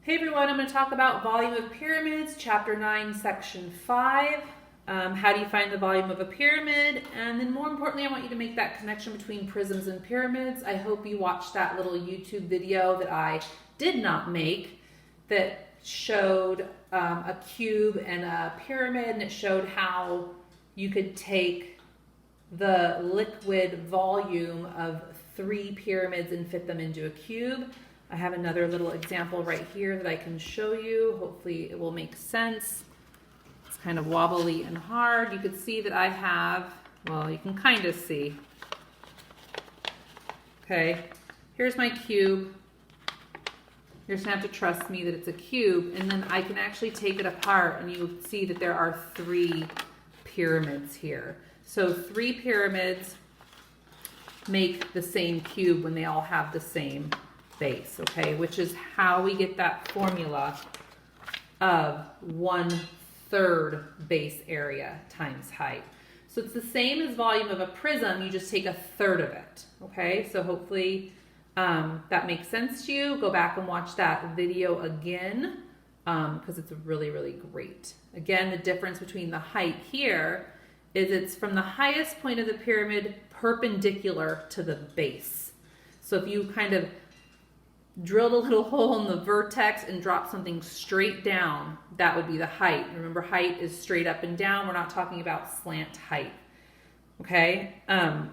Hey everyone, I'm going to talk about volume of pyramids, chapter 9, section 5. How do you find the volume of a pyramid? And then more importantly, I want you to make that connection between prisms and pyramids. I hope you watched that little YouTube video that I did not make that showed a cube and a pyramid, and it showed how you could take the liquid volume of 3 pyramids and fit them into a cube. I have another little example right here that I can show you. Hopefully it will make sense. It's kind of wobbly and hard. You can see that I have, well, you can kind of see. Okay, here's my cube. You're just gonna have to trust me that it's a cube, and then I can actually take it apart and you'll see that there are 3 pyramids here. So 3 pyramids make the same cube when they all have the same base, okay, which is how we get that formula of 1/3 base area times height. So it's the same as volume of a prism, you just take 1/3 of it, okay? So hopefully that makes sense to you. Go back and watch that video again because it's really, really great. Again, the difference between the height here is it's from the highest point of the pyramid perpendicular to the base. So if you kind of drilled a little hole in the vertex and dropped something straight down, that would be the height. Remember, height is straight up and down. We're not talking about slant height. Okay,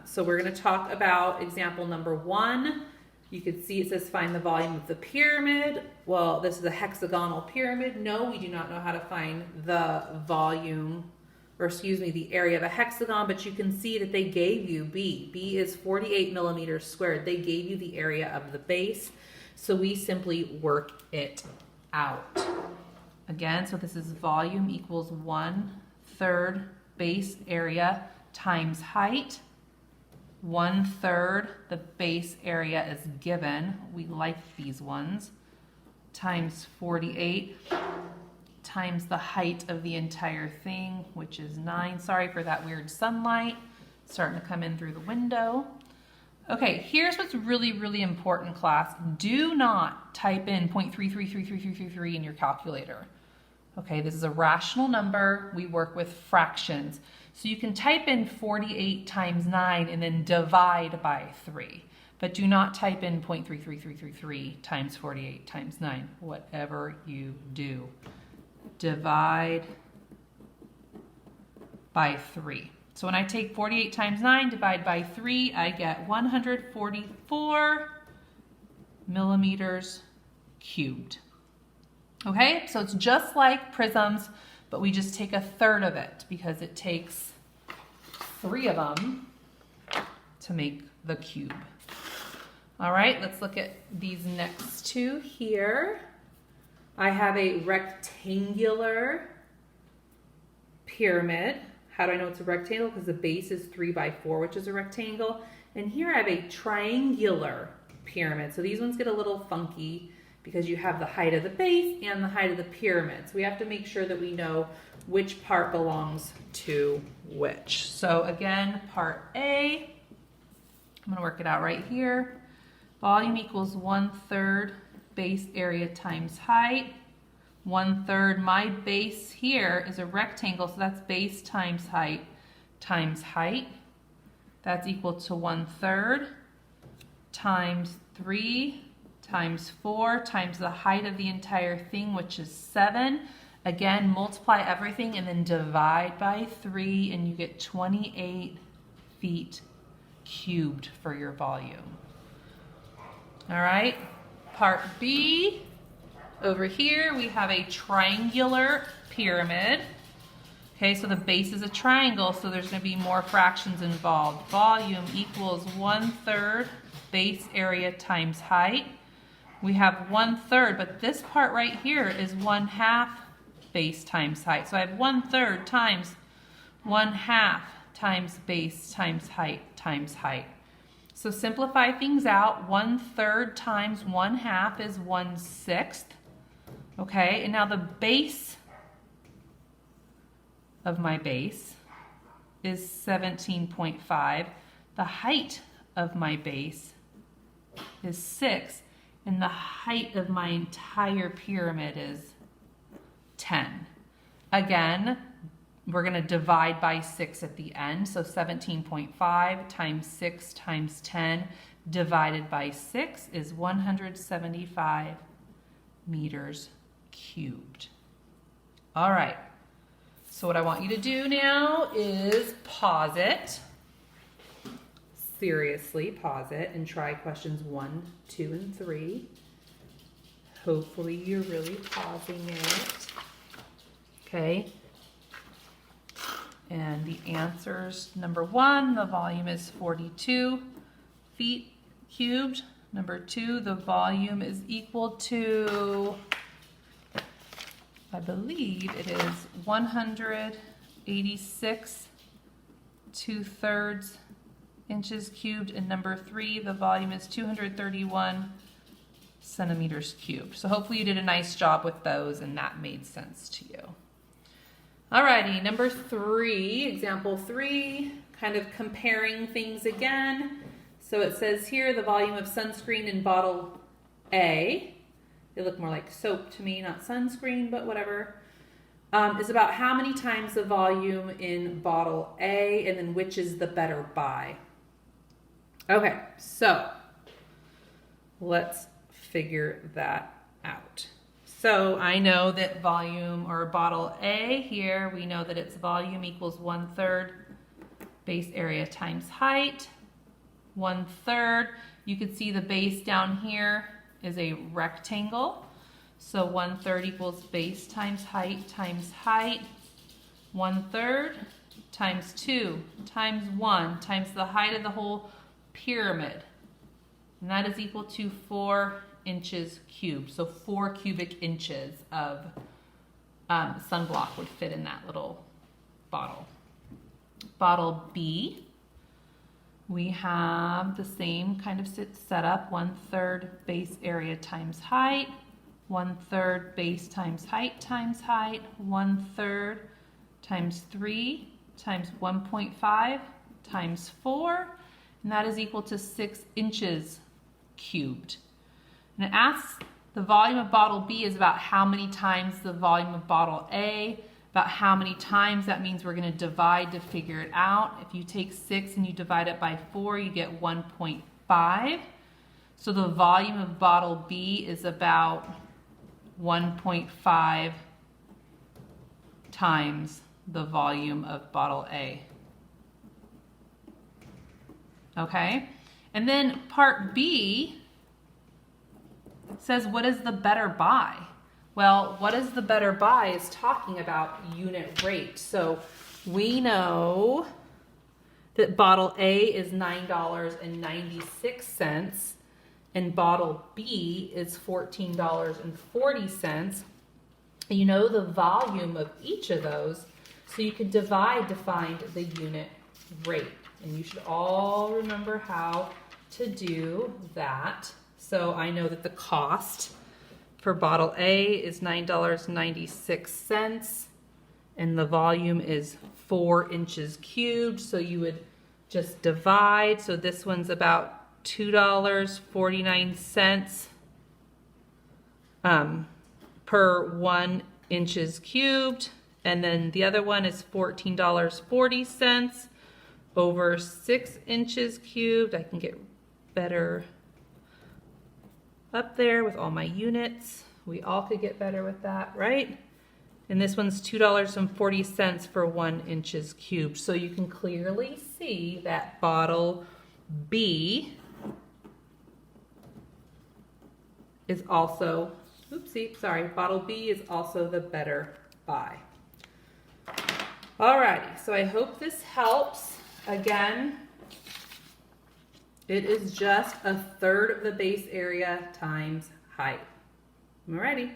so we're going to talk about example number 1. You can see it says find the volume of the pyramid. Well, this is a hexagonal pyramid. No, we do not know how to find the volume, or excuse me, the area of a hexagon, but you can see that they gave you B. B is 48 millimeters squared. They gave you the area of the base. So we simply work it out. Again, so this is volume equals 1/3 base area times height. 1/3, the base area is given. We like these ones. Times 48 times the height of the entire thing, which is 9. Sorry for that weird sunlight starting to come in through the window. Okay, here's what's really, really important, class. Do not type in 0.333333 in your calculator. Okay, this is a rational number. We work with fractions. So you can type in 48 times 9 and then divide by 3. But do not type in 0.33333 times 48 times 9. Whatever you do, divide by 3. So when I take 48 times 9, divide by 3, I get 144 millimeters cubed. Okay, so it's just like prisms, but we just take 1/3 of it because it takes 3 of them to make the cube. All right, let's look at these next 2 here. I have a rectangular pyramid. How do I know it's a rectangle? Because the base is 3 by 4, which is a rectangle. And here I have a triangular pyramid. So these ones get a little funky because you have the height of the base and the height of the pyramid. So we have to make sure that we know which part belongs to which. So again, part A, I'm going to work it out right here. Volume equals 1/3 base area times height. 1/3, my base here is a rectangle, so that's base times height times height. That's equal to 1/3 times 3 times 4 times the height of the entire thing, which is 7. Again, multiply everything and then divide by 3, and you get 28 feet cubed for your volume. All right, part B. Over here, we have a triangular pyramid. Okay, so the base is a triangle, so there's going to be more fractions involved. Volume equals 1/3 base area times height. We have 1/3, but this part right here is 1/2 base times height. So I have 1/3 times 1/2 times base times height times height. So simplify things out. 1/3 times 1/2 is 1/6. Okay, and now the base of my base is 17.5. The height of my base is 6. and the height of my entire pyramid is 10. Again, we're going to divide by 6 at the end, so 17.5 times 6 times 10 divided by 6 is 175 meters cubed. All right, so what I want you to do now is pause it. Seriously, pause it and try questions 1, 2, and 3. Hopefully you're really pausing it. Okay. And the answers, number 1, the volume is 42 feet cubed. Number 2, the volume is equal to, I believe it is 186 2/3 inches cubed. And number 3, the volume is 231 centimeters cubed. So hopefully you did a nice job with those and that made sense to you. Alrighty, number 3, example 3, kind of comparing things again. So it says here the volume of sunscreen in bottle A, they look more like soap to me, not sunscreen, but whatever, is about how many times the volume in bottle A, and then which is the better buy. Okay, so let's figure that out. So I know that volume, or bottle A here, we know that its volume equals 1/3 base area times height. 1/3, you can see the base down here is a rectangle. So 1/3 equals base times height times height. 1/3 times 2 times 1 times the height of the whole pyramid. And that is equal to 4 inches cubed. So 4 cubic inches of sunblock would fit in that little bottle. Bottle B, we have the same kind of setup, 1/3 base area times height, 1/3 base times height times height, 1/3 times 3 times 1.5 times 4, and that is equal to 6 inches cubed. And it asks the volume of bottle B is about how many times the volume of bottle A, about how many times. That means we're going to divide to figure it out. If you take 6 and you divide it by 4, you get 1.5. So the volume of bottle B is about 1.5 times the volume of bottle A. Okay? And then part B says, what is the better buy? Well, what is the better buy is talking about unit rate. So we know that bottle A is $9.96 and bottle B is $14.40. You know the volume of each of those, so you can divide to find the unit rate. And you should all remember how to do that. So I know that the cost for bottle A is $9.96 and the volume is 4 inches cubed. So you would just divide. So this one's about $2.49 per 1 inches cubed. And then the other one is $14.40 over 6 inches cubed. I can get better up there with all my units. We all could get better with that, right? And this one's $2.40 for 1 inches cubed. So you can clearly see that bottle B is also, bottle B is also the better buy. Alrighty, so I hope this helps. Again, it is just 1/3 of the base area times height. Alrighty.